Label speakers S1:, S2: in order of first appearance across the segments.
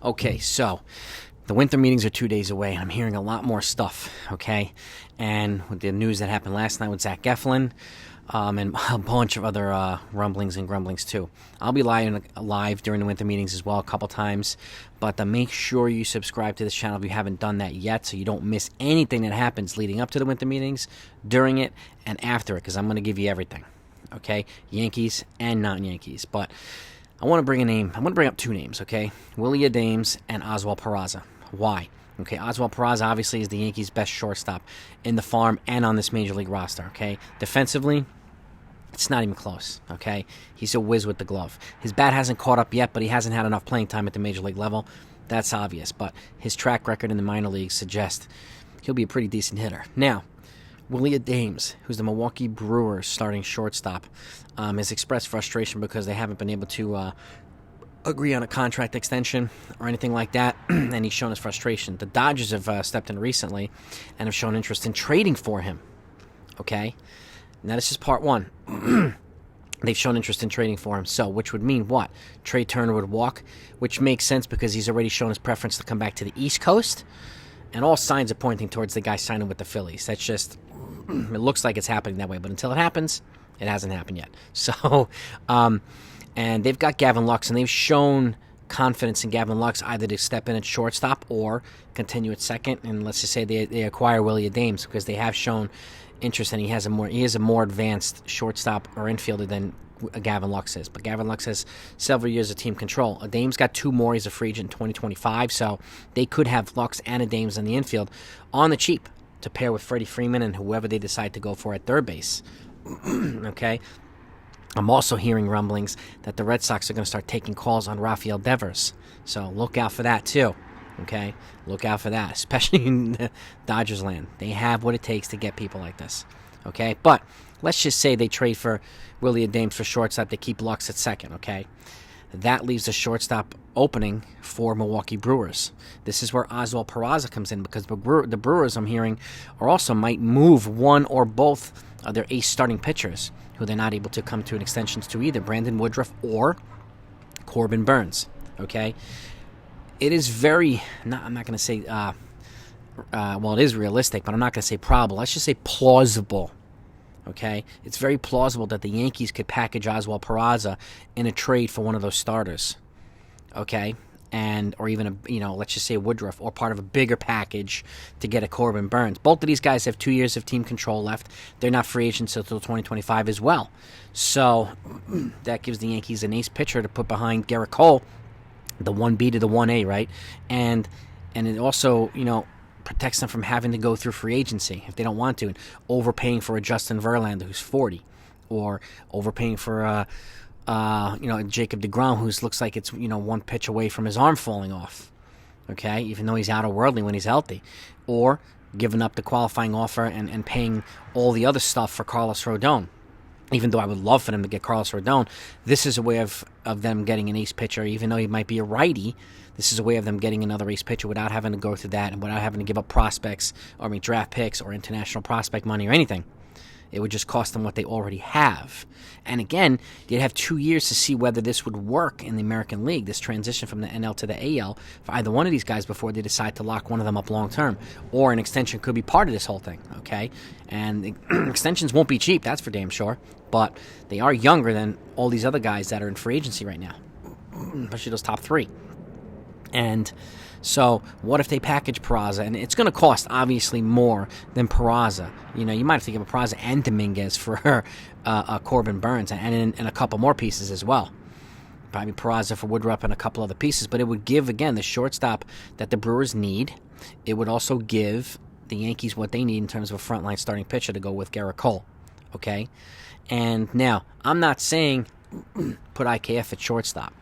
S1: Okay, so the winter meetings are 2 days away, and I'm hearing a lot more stuff, okay? And with the news that happened last night with Zach Eflin, and a bunch of other rumblings and grumblings too. I'll be live during the winter meetings as well a couple times, but make sure you subscribe to this channel if you haven't done that yet so you don't miss anything that happens leading up to the winter meetings, during it, and after it, because I'm going to give you everything, okay? Yankees and non-Yankees, but I want to bring up two names, okay? Willie Adames and Oswald Peraza. Why? Okay, Oswald Peraza obviously is the Yankees' best shortstop in the farm and on this Major League roster, okay? Defensively, it's not even close, okay? He's a whiz with the glove. His bat hasn't caught up yet, but he hasn't had enough playing time at the Major League level. That's obvious, but his track record in the minor leagues suggests he'll be a pretty decent hitter. Now, Willie Adames, who's the Milwaukee Brewers starting shortstop, has expressed frustration because they haven't been able to agree on a contract extension or anything like that, and he's shown his frustration. The Dodgers have stepped in recently and have shown interest in trading for him, okay? Now, this is part one. They've shown interest in trading for him, so which would mean what? Trey Turner would walk, which makes sense because he's already shown his preference to come back to the East Coast, and all signs are pointing towards the guy signing with the Phillies. That's just, it looks like it's happening that way, but until it happens, it hasn't happened yet. So, and they've got Gavin Lux, and they've shown confidence in Gavin Lux either to step in at shortstop or continue at second, and let's just say they acquire Willie Adames because they have shown interest, and he is a more advanced shortstop or infielder than Gavin Lux is. But Gavin Lux has several years of team control. Adames got 2 more. He's a free agent in 2025, so they could have Lux and Adames in the infield on the cheap to pair with Freddie Freeman and whoever they decide to go for at third base. Okay? I'm also hearing rumblings that the Red Sox are going to start taking calls on Rafael Devers, so look out for that too. Okay, look out for that, especially in the Dodgers land. They have what it takes to get people like this. Okay, but let's just say they trade for Willie Adames for shortstop. They keep Lux at second. Okay, that leaves the shortstop opening for Milwaukee Brewers. This is where Oswald Peraza comes in because the Brewers, I'm hearing, are also might move one or both of their ace starting pitchers who they're not able to come to an extensions to, either Brandon Woodruff or Corbin Burns. Okay. It is very, I'm not going to say, well, it is realistic, but I'm not going to say probable. Let's just say plausible, okay? It's very plausible that the Yankees could package Oswald Peraza in a trade for one of those starters, okay? Or even, let's just say Woodruff, or part of a bigger package to get a Corbin Burns. Both of these guys have 2 years of team control left. They're not free agents until 2025 as well. So that gives the Yankees an ace pitcher to put behind Garrett Cole, the 1B to the 1A, right? And it also, protects them from having to go through free agency if they don't want to, and overpaying for a Justin Verlander who's 40, or overpaying for Jacob deGrom, who looks like it's one pitch away from his arm falling off, okay, even though he's outer-worldly when he's healthy, or giving up the qualifying offer and paying all the other stuff for Carlos Rodon. Even though I would love for them to get Carlos Rodon, this is a way of them getting an ace pitcher. Even though he might be a righty, this is a way of them getting another ace pitcher without having to go through that and without having to give up draft picks or international prospect money or anything. It would just cost them what they already have. And again, you'd have 2 years to see whether this would work in the American League, this transition from the NL to the AL, for either one of these guys before they decide to lock one of them up long term. Or an extension could be part of this whole thing, okay? And the extensions won't be cheap, that's for damn sure. But they are younger than all these other guys that are in free agency right now, especially those top 3. And so what if they package Peraza? And it's going to cost, obviously, more than Peraza. You might have to give a Peraza and Dominguez for Corbin Burns and a couple more pieces as well. Probably Peraza for Woodruff and a couple other pieces. But it would give, again, the shortstop that the Brewers need. It would also give the Yankees what they need in terms of a frontline starting pitcher to go with Garrett Cole. Okay? And now, I'm not saying put IKF at shortstop.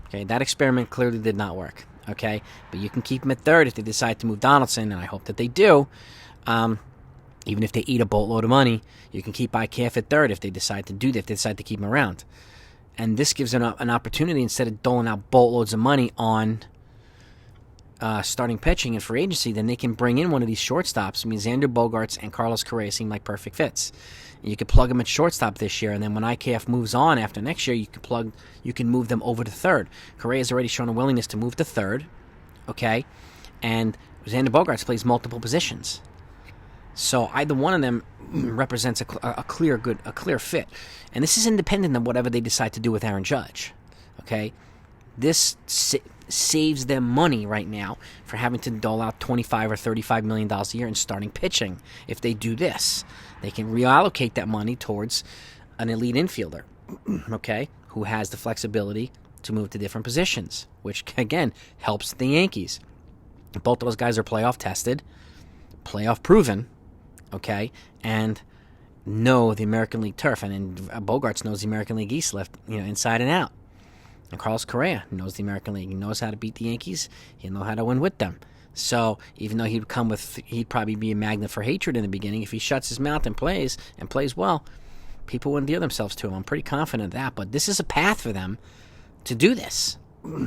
S1: Okay, that experiment clearly did not work, okay? But you can keep him at third if they decide to move Donaldson, and I hope that they do. Even if they eat a boatload of money, you can keep IKF at third if they decide to do that, if they decide to keep him around. And this gives them an opportunity, instead of doling out boatloads of money on starting pitching in free agency, then they can bring in one of these shortstops. I mean, Xander Bogaerts and Carlos Correa seem like perfect fits. You could plug them at shortstop this year, and then when IKF moves on after next year, you can move them over to third. Correa's already shown a willingness to move to third, okay? And Xander Bogaerts plays multiple positions. So either one of them represents a clear fit. And this is independent of whatever they decide to do with Aaron Judge, okay? This saves them money right now for having to dole out $25 or $35 million a year in starting pitching. If they do this, they can reallocate that money towards an elite infielder, okay, who has the flexibility to move to different positions, which, again, helps the Yankees. Both of those guys are playoff tested, playoff proven, okay, and know the American League turf. And Bogaerts knows the American League East inside and out. And Carlos Correa knows the American League. He knows how to beat the Yankees. He'll know how to win with them. So even though he'd probably be a magnet for hatred in the beginning, if he shuts his mouth and plays well, people would endear themselves to him. I'm pretty confident of that. But this is a path for them to do this.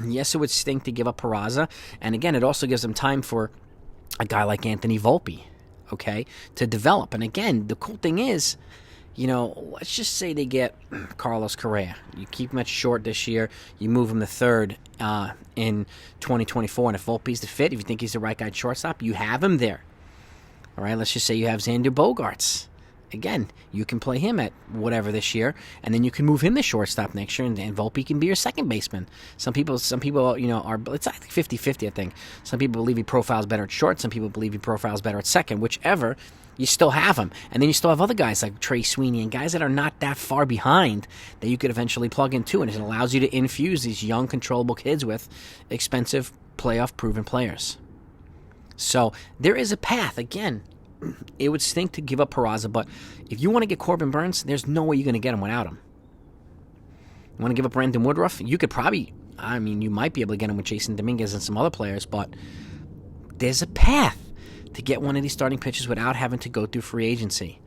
S1: Yes, it would stink to give up Peraza. And again, it also gives them time for a guy like Anthony Volpe, okay, to develop. And again, the cool thing is, let's just say they get Carlos Correa. You keep him at short this year. You move him to third in 2024. And if Volpe's the fit, if you think he's the right guy at shortstop, you have him there. All right, let's just say you have Xander Bogaerts. Again, you can play him at whatever this year, and then you can move him to shortstop next year, and Volpe can be your second baseman. Some people, are, it's like 50-50, I think. Some people believe he profiles better at short. Some people believe he profiles better at second. Whichever, you still have him. And then you still have other guys like Trey Sweeney and guys that are not that far behind that you could eventually plug in too, and it allows you to infuse these young, controllable kids with expensive, playoff-proven players. So there is a path. Again, it would stink to give up Peraza, but if you want to get Corbin Burns, there's no way you're going to get him without him. You want to give up Brandon Woodruff? You could probably, you might be able to get him with Jason Dominguez and some other players, but there's a path to get one of these starting pitchers without having to go through free agency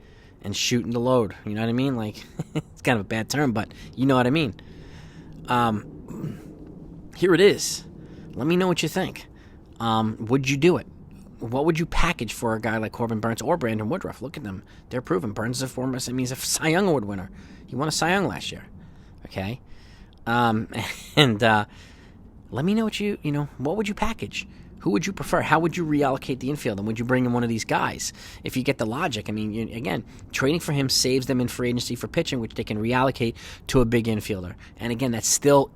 S1: and shooting the load. You know what I mean? Like, it's kind of a bad term, but you know what I mean. Here it is. Let me know what you think. Would you do it? What would you package for a guy like Corbin Burns or Brandon Woodruff? Look at them. They're proven. Burns is he's a Cy Young Award winner. He won a Cy Young last year. Okay? Let me know what would you package? Who would you prefer? How would you reallocate the infield? And would you bring in one of these guys? If you get the logic, again, trading for him saves them in free agency for pitching, which they can reallocate to a big infielder. And again, that's still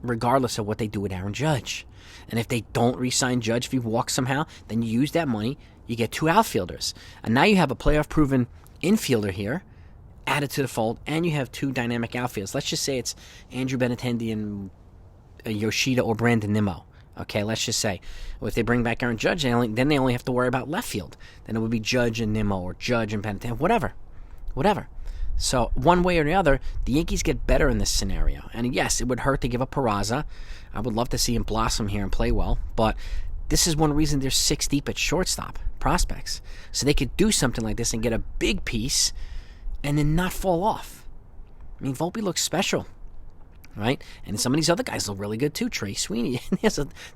S1: regardless of what they do with Aaron Judge. And if they don't re-sign Judge, if he walks somehow, then you use that money, you get two outfielders. And now you have a playoff-proven infielder here added to the fold, and you have two dynamic outfielders. Let's just say it's Andrew Benetendi and Yoshida or Brandon Nimmo. Okay, let's just say. Well, if they bring back Aaron Judge, then they only have to worry about left field. Then it would be Judge and Nimmo or Judge and Benetendi, whatever. So one way or the other, the Yankees get better in this scenario. And yes, it would hurt to give up Peraza. I would love to see him blossom here and play well. But this is one reason they're 6 deep at shortstop prospects. So they could do something like this and get a big piece and then not fall off. Volpe looks special, right? And some of these other guys look really good too. Trey Sweeney.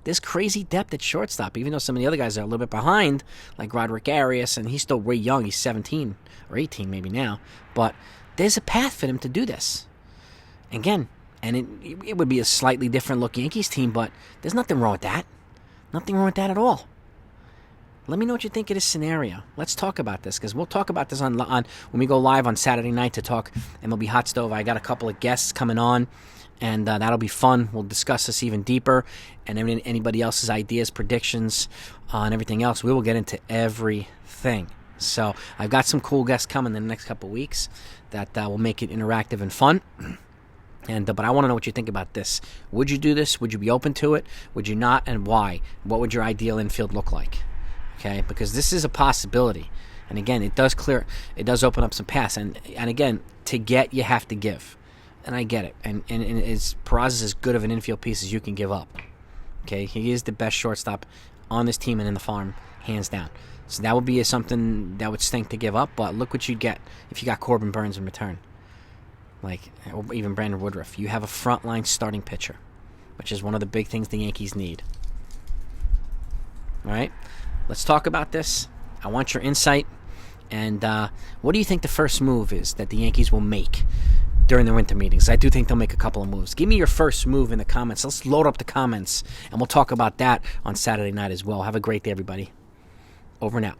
S1: There's crazy depth at shortstop, even though some of the other guys are a little bit behind, like Roderick Arias, and he's still way young. He's 17 or 18 maybe now. But there's a path for them to do this. Again, and it would be a slightly different look Yankees team, but there's nothing wrong with that. Nothing wrong with that at all. Let me know what you think of this scenario. Let's talk about this, because we'll talk about this on when we go live on Saturday night to talk MLB Hot Stove. I got a couple of guests coming on, and that'll be fun. We'll discuss this even deeper, and anybody else's ideas, predictions, and everything else. We will get into everything. So I've got some cool guests coming in the next couple of weeks that will make it interactive and fun. But I want to know what you think about this. Would you do this? Would you be open to it? Would you not? And why? What would your ideal infield look like? Okay, because this is a possibility. And again, it does open up some paths. And again, to get, you have to give. And I get it. And Peraza is as good of an infield piece as you can give up. Okay, he is the best shortstop on this team and in the farm, hands down. So that would be something that would stink to give up. But look what you'd get if you got Corbin Burns in return. Or even Brandon Woodruff. You have a frontline starting pitcher, which is one of the big things the Yankees need. All right? Let's talk about this. I want your insight. And what do you think the first move is that the Yankees will make during the winter meetings? I do think they'll make a couple of moves. Give me your first move in the comments. Let's load up the comments, and we'll talk about that on Saturday night as well. Have a great day, everybody. Over and out.